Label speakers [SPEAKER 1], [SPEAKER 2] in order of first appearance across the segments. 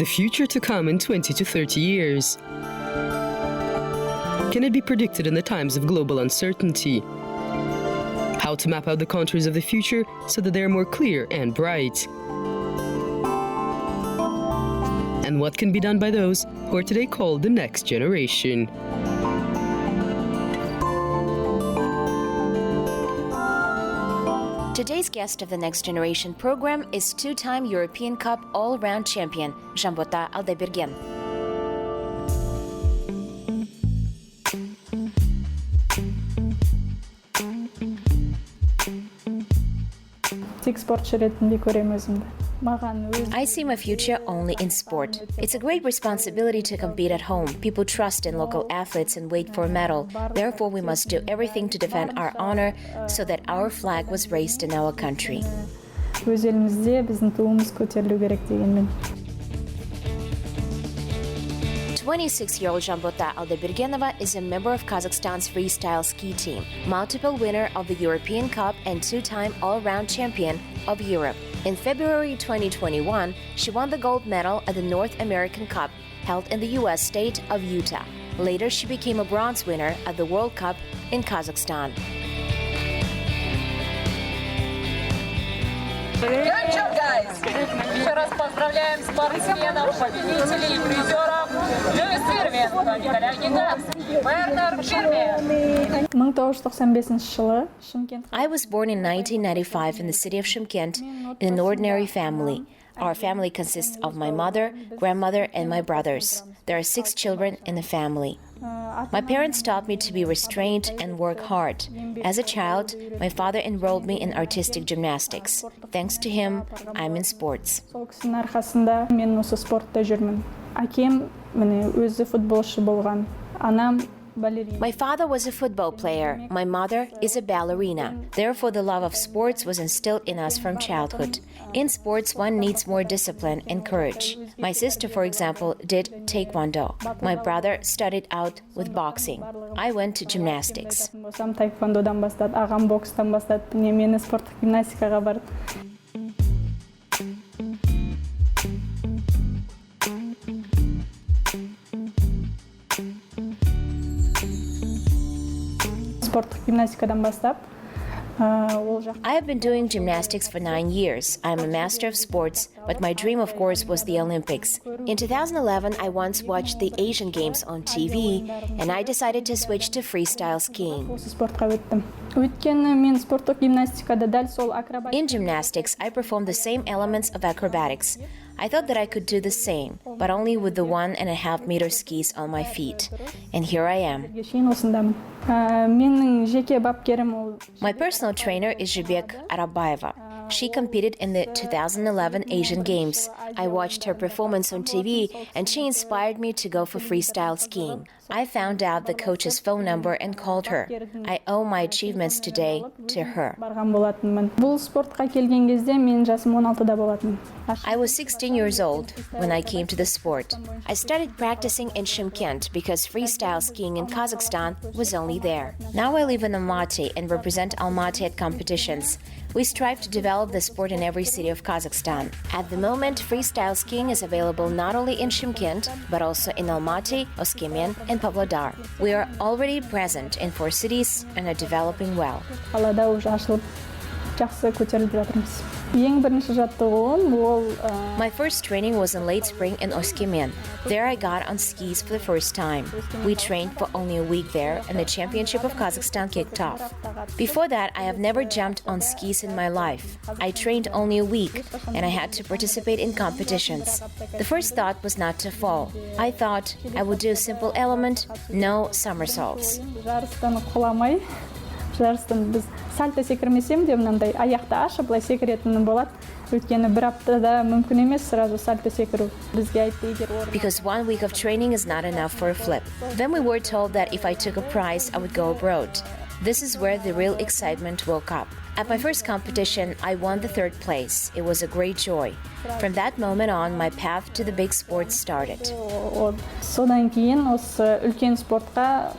[SPEAKER 1] The future to come in 20 to 30 years. Can it be predicted in the times of global uncertainty? How to map out the contours of the future so that they are more clear and bright. And what can be done by those who are today called the next generation?
[SPEAKER 2] Today's guest of the Next Generation program is two-time European Cup all-round champion, Жанбота Алдаберген. I see my future only in sport. It's a great responsibility to compete at home. People trust in local athletes and wait for a medal. Therefore, we must do everything to defend our honor so that our flag was raised in our country. 26-year-old Жанбота Алдабергенова is a member of Kazakhstan's freestyle ski team, multiple winner of the European Cup and two-time all-round champion of Europe. In February 2021, she won the gold medal at the North American Cup, held in the U.S. state of Utah. Later, she became a bronze winner at the World Cup in Kazakhstan.
[SPEAKER 3] Good job, guys! Еще раз поздравляем спортсменов, победителей и призеров. Льюис Фирвин, Николя Гиганский, Вернер Фирвин.
[SPEAKER 2] I was born in 1995 in the city of Shymkent in an ordinary family. Our family consists of my mother, grandmother, and my brothers. There are 6 children in the family. My parents taught me to be restrained and work hard. As a child, my father enrolled me in artistic gymnastics. Thanks to him, I'm in sports. My father was a football player. My mother is a ballerina. Therefore, the love of sports was instilled in us from childhood. In sports, one needs more discipline and courage. My sister, for example, did taekwondo. My brother started out with boxing. I went to gymnastics. I have been doing gymnastics for 9 years. I am a master of sports, but my dream, of course, was the Olympics. In 2011, I once watched the Asian Games on TV, and I decided to switch to freestyle skiing. In gymnastics, I performed the same elements of acrobatics. I thought that I could do the same, but only with the 1.5 meter skis on my feet. And here I am. My personal trainer is Zhibek Arabayeva. She competed in the 2011 Asian Games. I watched her performance on TV, and she inspired me to go for freestyle skiing. I found out the coach's phone number and called her. I owe my achievements today to her. I was 16 years old when I came to the sport. I started practicing in Shymkent because freestyle skiing in Kazakhstan was only there. Now I live in Almaty and represent Almaty at competitions. We strive to develop the sport in every city of Kazakhstan. At the moment, freestyle skiing is available not only in Shymkent, but also in Almaty, Oskimien, and Pavlodar. We are already present in 4 cities and are developing well. My first training was in late spring in Oskimien. There I got on skis for the first time. We trained for only a week there, and the championship of Kazakhstan kicked off. Before that, I have never jumped on skis in my life. I trained only a week, and I had to participate in competitions. The first thought was not to fall. I thought I would do a simple element, no somersaults.
[SPEAKER 4] Сальто секірмесем де мынандай аяқты ашып, былай секіретінім болады. Өйткені бір аптада мүмкін емес сразу сальто секіру. Бізге айтты егер орын.
[SPEAKER 2] Because 1 week of training is not enough for a flip. Then we were told that if I took a prize, I would go abroad. This is where the real excitement woke up. At my first competition, I won the 3rd place. It was a great joy. From that moment on, my path to the big sports started.
[SPEAKER 4] Содан кейін осы үлкен спортқа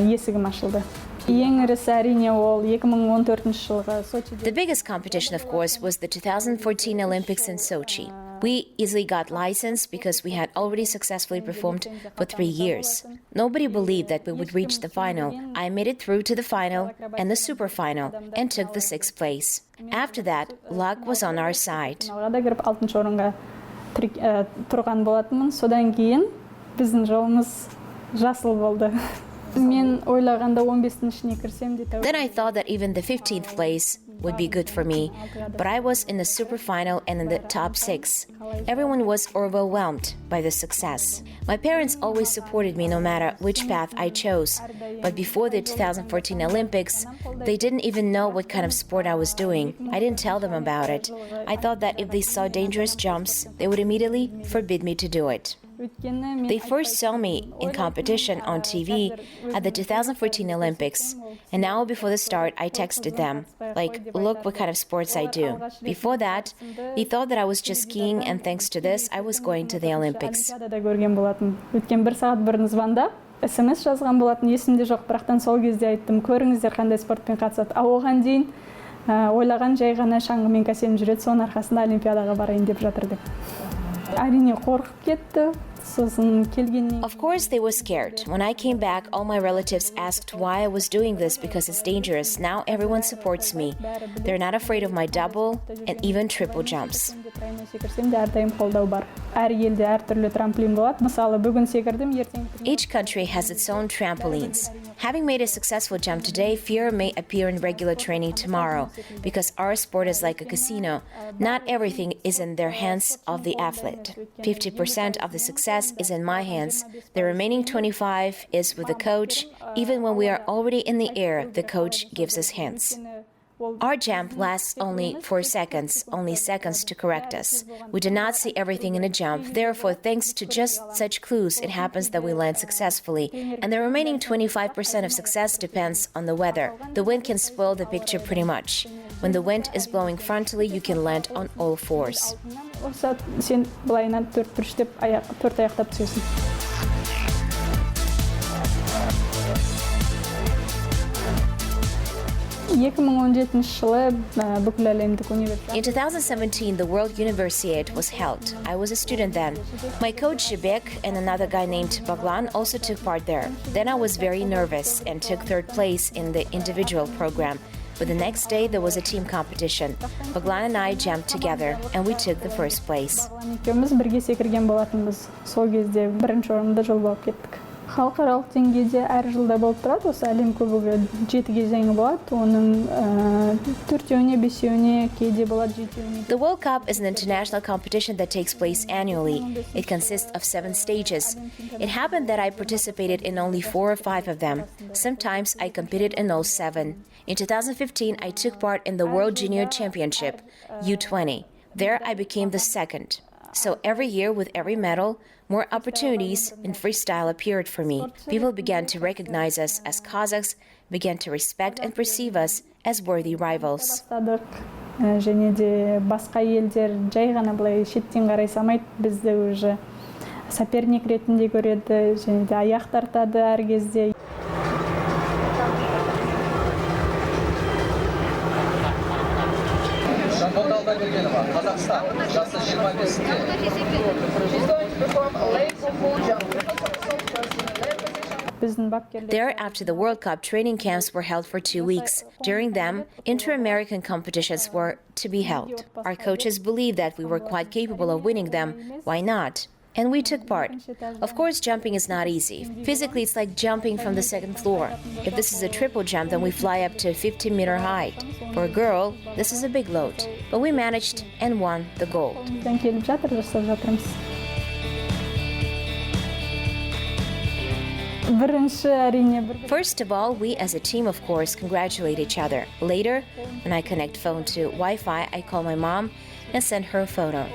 [SPEAKER 4] есігім ашылды. Ең ірісі әрине ол 2014 жылғы Сочиде.
[SPEAKER 2] The biggest competition, of course, was the 2014 Olympics in Sochi. We easily got licensed because we had already successfully performed for 3 years. Nobody believed that we would reach the final. I made it through to the final and the super final and took the 6th place. After that, luck was on our side.
[SPEAKER 4] Финалға кіріп 6-шы орынға тұрған болатынмын. Содан кейін біздің жолымыз жасыл болды. Мен ойлағанда 15-дің ішіне кірсем де.
[SPEAKER 2] Then I thought that even the 15th place would be good for me, but I was in the super final and in the top 6. Everyone was overwhelmed by the success. My parents always supported me no matter which path I chose, but before the 2014 Olympics, they didn't even know what kind of sport I was doing. I didn't tell them about it. I thought that if they saw dangerous jumps, they would immediately forbid me to do it. They first saw me in competition on TV at the 2014 Olympics, and now before the start I texted them, like, look what kind of sports I do. Before that, they thought that I was just skiing, and thanks to this, I was going to the Olympics.
[SPEAKER 4] Өткен 1 сағат бұрын звондап, SMS жазған болатын, есімде жоқ, бірақтан сол кезде айттым, көріңіздер қандай спортпен қатысады. Оған дейін ойлаған жай ғана шаңғымен кәсем жүреді, соның арқасында Олимпиадаға барайын деп жатыр деп. Әрине қорқып кетті.
[SPEAKER 2] Of course, they were scared. When I came back, all my relatives asked why I was doing this because it's dangerous. Now everyone supports me. They're not afraid of my double and even triple jumps. Each country has its own trampolines. Having made a successful jump today, fear may appear in regular training tomorrow because our sport is like a casino. Not everything is in their hands of the athlete. 50% of the success is in my hands. The remaining 25% is with the coach. Even when we are already in the air, the coach gives us hints. Our jump lasts only 4 seconds, only seconds to correct us. We do not see everything in a jump. Therefore, thanks to just such clues, it happens that we land successfully. And the remaining 25% of success depends on the weather. The wind can spoil the picture pretty much. When the wind is blowing frontally, you can land on all fours.
[SPEAKER 4] Сен былайынан 4 аяқтап түсесің. In
[SPEAKER 2] 2017, the World Universiade was held. I was a student then. My coach Jibek and another guy named Baglan also took part there. Then I was very nervous and took 3rd place in the individual program. But the next day there was a team competition. Baglan and I jumped together and we took the 1st place.
[SPEAKER 4] Халықаралық деңгейде әр жылда болып тұрады, осы әлем кубогы 7 кезеңі болады, оның 4-еуіне, 5-еуіне, кейде болады 7-еуіне.
[SPEAKER 2] The World Cup is an international competition that takes place annually. It consists of 7 stages. It happened that I participated in only 4 or 5 of them. Sometimes I competed in all 7. In 2015, I took part in the World Junior Championship, U20. There I became the 2nd. So every year, with every medal, more opportunities in freestyle appeared for me. People began to recognize us as Kazakhs, began to respect and perceive us as worthy rivals.
[SPEAKER 4] Және де басқа елдер жай ғана былай шеттен қарай салмайды, бізді уже соперник ретінде көреді, және де аяқ тартады әр кезде.
[SPEAKER 2] There, after the World Cup, training camps were held for 2 weeks. During them, inter-American competitions were to be held. Our coaches believed that we were quite capable of winning them. Why not? And we took part. Of course, jumping is not easy. Physically, it's like jumping from the 2nd floor. If this is a triple jump, then we fly up to a 50-meter height. For a girl, this is a big load. But we managed and won the gold. First of all, we as a team, of course, congratulate each other. Later, when I connect phone to Wi-Fi, I call my mom and send her a photo.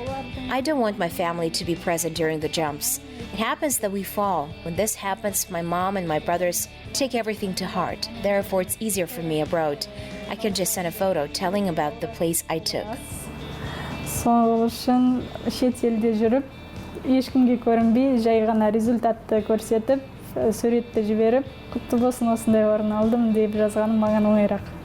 [SPEAKER 2] I don't want my family to be present during the jumps. It happens that we fall. When this happens, my mom and my brothers take everything to heart. Therefore, it's easier for me abroad. I can just send a photo telling about the place I took.
[SPEAKER 4] Сол үшін шет елде жүріп, ешкімге көрінбей, жай ғана результатты көрсетіп, суретті жіберіп, құтты болсын осындай орын алдым деп жазғаным маған оңайырақ.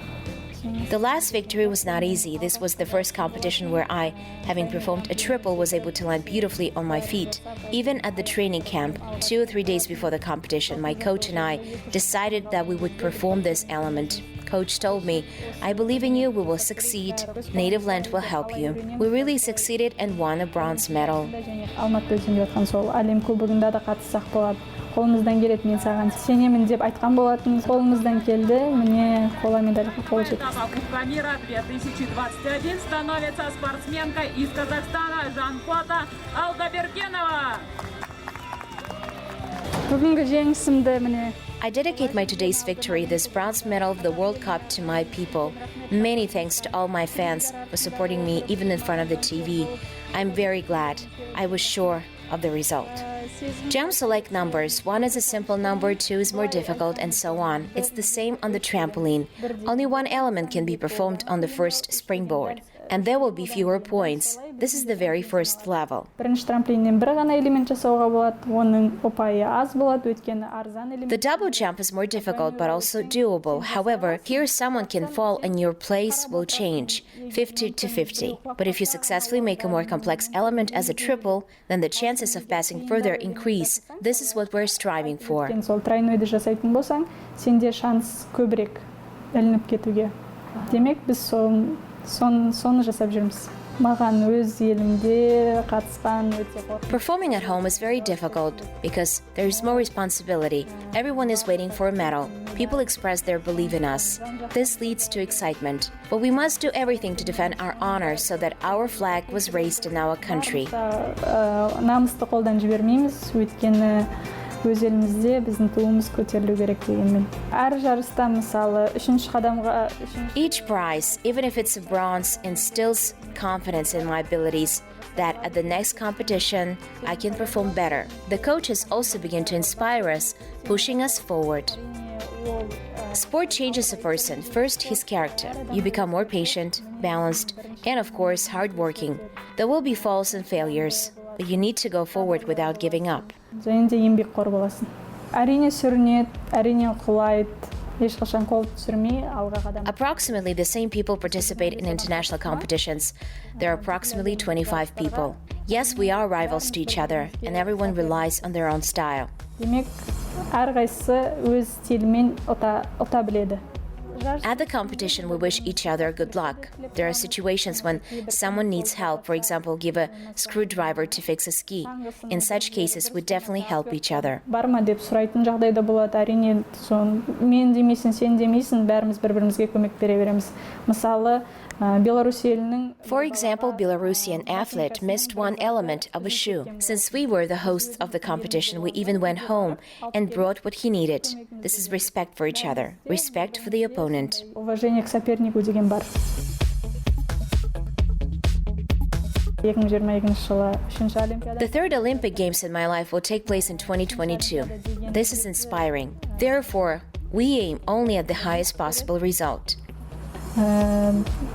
[SPEAKER 2] The last victory was not easy. This was the first competition where I, having performed a triple, was able to land beautifully on my feet. Even at the training camp, 2 or 3 days before the competition, my coach and I decided that we would perform this element. Coach told me, I believe in you, we will succeed. Native land will help you. We really succeeded and won a bronze medal.
[SPEAKER 4] Алматыда өтіп жатқан сол әлем кубогында да қатыссақ болады. Қолымыздан келеді, мен саған сенемін деп айтқан болатын. Қолымыздан келді, міне қола медальға қол жеткіздік.
[SPEAKER 3] Кубка мира 2021 становится спортсменка из Казахстана Жанфота Алдабергенова.
[SPEAKER 4] Бүгінгі жеңісімді міне
[SPEAKER 2] I dedicate my today's victory, this bronze medal of the World Cup, to my people. Many thanks to all my fans for supporting me even in front of the TV. I'm very glad. I was sure of the result. Jumps are like numbers. 1 is a simple number, 2 is more difficult, and so on. It's the same on the trampoline. Only one element can be performed on the first springboard, and there will be fewer points. This is the very first level.
[SPEAKER 4] Бірінші трамплиннен бір ғана элемент жасауға болады, оның ұпайы аз болады, өйткені арзан элемент.
[SPEAKER 2] The double jump is more difficult but also doable. However, here someone can fall and your place will change, 50 to 50. But if you successfully make a more complex element as a triple, then the chances of passing further increase. This is what we're striving for.
[SPEAKER 4] Сол тройнойды жасайтын болсаң, сенде шанс көбірек ілініп кетуге. Демек, біз соны жасап жүрміз. Маған өз елімде қатысқан өте қорқынышты.
[SPEAKER 2] Performing at home is very difficult because there is more responsibility. Everyone is waiting for a medal. People express their belief in us. This leads to excitement. But we must do everything to defend our honor so that our flag was raised in our country.
[SPEAKER 4] Намысты қолдан жібермейміз, өйткені өз елімізде біздің туымыз көтерілу керек дегенмен. Әр жарыста мысалы үшінші қадамға
[SPEAKER 2] Each prize, even if it's a bronze, instills confidence in my abilities that at the next competition I can perform better. The coaches also begin to inspire us, pushing us forward. Sport changes a person. First, his character. You become more patient, balanced, and of course, hardworking. There will be falls and failures, but you need to go forward without giving up.
[SPEAKER 4] және де еңбекқор боласың. Әрине сүрінеді, әрине құлайды, ешқашан қол түсірмей алға қадам.
[SPEAKER 2] Approximately the same people participate in international competitions. There are approximately 25 people. Yes, we are rivals to each other, and everyone relies on their own style.
[SPEAKER 4] Демек, әрқайсысы өз стилімен ұта біледі.
[SPEAKER 2] At the competition, we wish each other good luck. There are situations when someone needs help, for example, give a screwdriver to fix a ski. In such cases, we definitely help each other.
[SPEAKER 4] Бар ма деп сұрайтын жағдайда болады. Әрине, мен демейсің, сен демейсің, бәріміз бір-бірімізге көмек бере береміз. Мысалы, Беларусь елінің
[SPEAKER 2] For example, Belarusian athlete missed one element of a shoe. Since we were the hosts of the competition, we even went home and brought what he needed. This is respect for each other, respect for the opponent.
[SPEAKER 4] Уважение к сопернику деген бар. 2022 жылы 3-ші Олимпиада.
[SPEAKER 2] The third Olympic Games in my life will take place in 2022. This is inspiring. Therefore, we aim only at the highest possible result.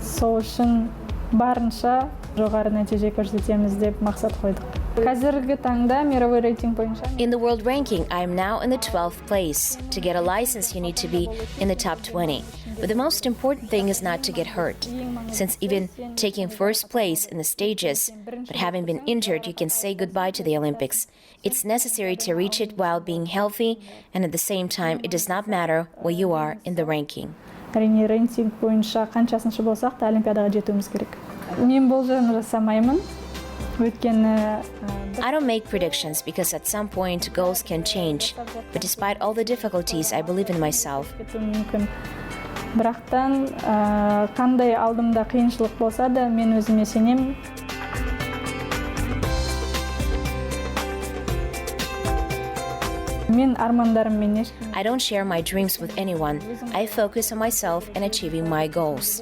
[SPEAKER 4] Сол үшін барынша жоғары нәтиже көрсетеміз деп мақсат қойдық. Қазіргі таңда мировой рейтинг бойынша
[SPEAKER 2] In the world ranking, I am now in the 12th place. To get a license, you need to be in the top 20. But the most important thing is not to get hurt. Since even taking first place in the stages, but having been injured, you can say goodbye to the Olympics. It's necessary to reach it while being healthy, and at the same time, it does not matter where you are in the ranking.
[SPEAKER 4] Әрине рейтинг бойынша қаншасыншы болсақ та Олимпиадаға жетуіміз керек. Мен болжам жасамаймын. Өйткені
[SPEAKER 2] I don't make predictions because at some point goals can change. But despite all the difficulties, I believe in myself.
[SPEAKER 4] мүмкін. Бірақтан қандай алдымда қиыншылық болса да мен өзіме сенемін. Мен армандарыммен ешкім.
[SPEAKER 2] I don't share my dreams with anyone. I focus on myself and achieving my goals.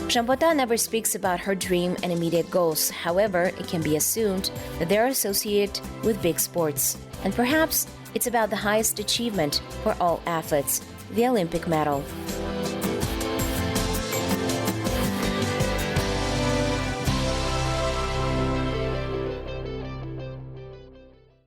[SPEAKER 2] Shambhota never speaks about her dream and immediate goals. However, it can be assumed that they are associated with big sports. And perhaps It's about the highest achievement for all athletes, the Olympic medal.